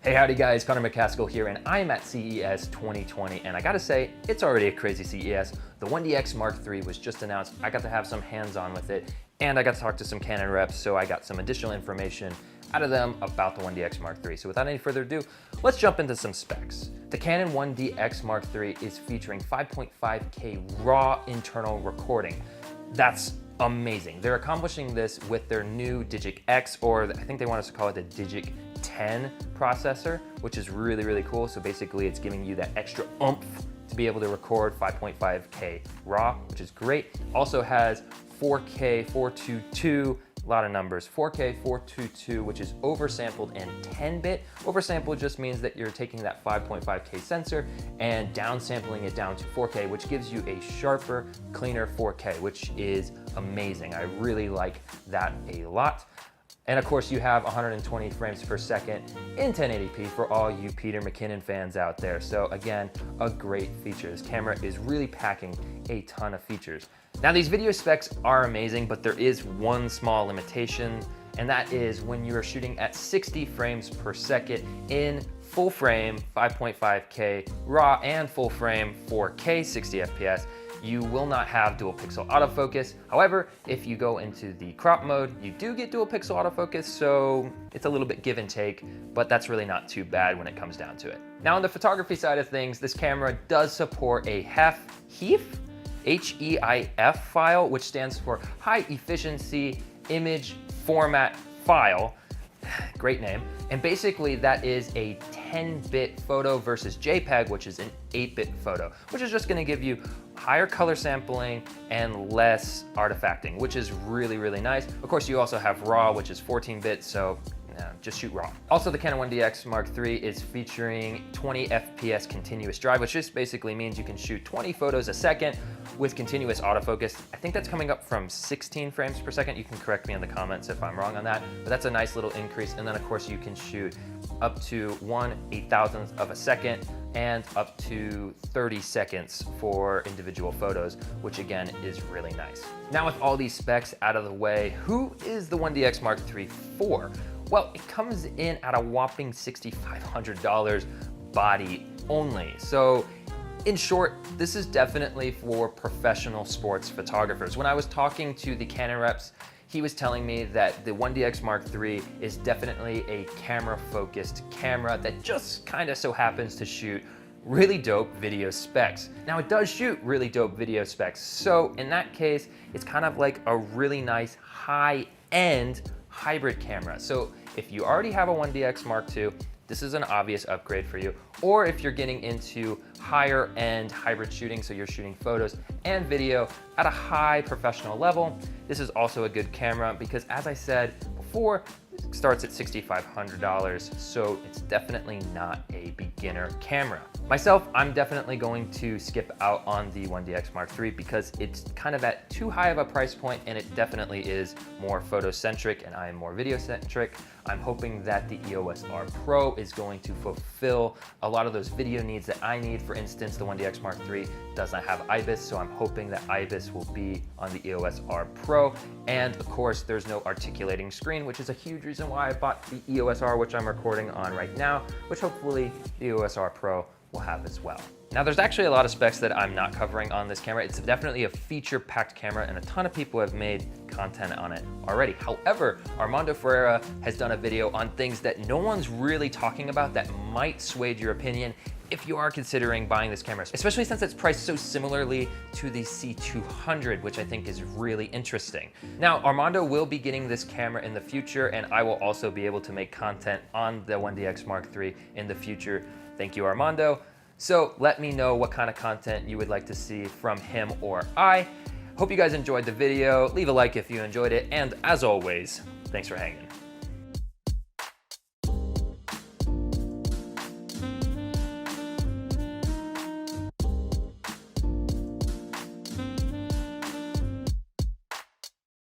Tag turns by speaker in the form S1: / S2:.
S1: Hey, howdy guys, Connor McCaskill here, and I'm at CES 2020, and I gotta say, it's already a crazy CES. The 1DX Mark III was just announced. I got to have some hands-on with it, and I got to talk to some Canon reps, so I got some additional information out of them about the 1DX Mark III. So without any further ado, let's jump into some specs. The Canon 1DX Mark III is featuring 5.5K RAW internal recording. That's amazing. They're accomplishing this with their new Digic X, or I think they want us to call it the Digic 10 processor, which is really, really cool. So basically it's giving you that extra oomph to be able to record 5.5K RAW, which is great. Also has 4K 422, a lot of numbers, 4K 422, which is oversampled and 10-bit. Oversampled just means that you're taking that 5.5K sensor and downsampling it down to 4K, which gives you a sharper, cleaner 4K, which is amazing. I really like that a lot. And of course you have 120 frames per second in 1080p for all you Peter McKinnon fans out there. So again, a great feature. This camera is really packing a ton of features. Now these video specs are amazing, but there is one small limitation, and that is when you are shooting at 60 frames per second in full frame 5.5K RAW and full frame 4K 60 FPS, you will not have dual pixel autofocus. However, if you go into the crop mode, you do get dual pixel autofocus, so it's a little bit give and take, but that's really not too bad when it comes down to it. Now on the photography side of things, this camera does support a HEIF, H-E-I-F file, which stands for High Efficiency Image Format File. Great name. And basically that is a 10-bit photo versus JPEG, which is an 8-bit photo, which is just gonna give you higher color sampling and less artifacting, which is really, really nice. Of course, you also have RAW, which is 14-bit, so just shoot RAW. Also, the Canon 1DX Mark III is featuring 20 FPS continuous drive, which just basically means you can shoot 20 photos a second with continuous autofocus. I think that's coming up from 16 frames per second. You can correct me in the comments if I'm wrong on that, but that's a nice little increase. And then of course you can shoot up to 1/8,000th of a second and up to 30 seconds for individual photos, which again is really nice. Now with all these specs out of the way, who is the 1DX Mark III for? Well, it comes in at a whopping $6,500 body only. So in short, this is definitely for professional sports photographers. When I was talking to the Canon reps, he was telling me that the 1DX Mark III is definitely a camera-focused camera that just kind of so happens to shoot really dope video specs. Now it does shoot really dope video specs, so in that case, it's kind of like a really nice high-end hybrid camera. So if you already have a 1DX Mark II, this is an obvious upgrade for you. Or if you're getting into higher end hybrid shooting, so you're shooting photos and video at a high professional level, this is also a good camera because, as I said before, it starts at $6,500, so it's definitely not a beginner camera. Myself, I'm definitely going to skip out on the 1DX Mark III because it's kind of at too high of a price point, and it definitely is more photo-centric and I am more video-centric. I'm hoping that the EOS R Pro is going to fulfill a lot of those video needs that I need. For instance, the 1DX Mark III does not have IBIS, so I'm hoping that IBIS will be on the EOS R Pro. And of course, there's no articulating screen, which is a huge reason why I bought the EOS R, which I'm recording on right now, which hopefully the EOS R Pro will have as well. Now there's actually a lot of specs that I'm not covering on this camera. It's definitely a feature-packed camera and a ton of people have made content on it already. However, Armando Ferreira has done a video on things that no one's really talking about that might sway your opinion if you are considering buying this camera, especially since it's priced so similarly to the C200, which I think is really interesting. Now, Armando will be getting this camera in the future, and I will also be able to make content on the 1DX Mark III in the future. Thank you, Armando. So let me know what kind of content you would like to see from him or I. Hope you guys enjoyed the video. Leave a like if you enjoyed it, and as always, thanks for hanging.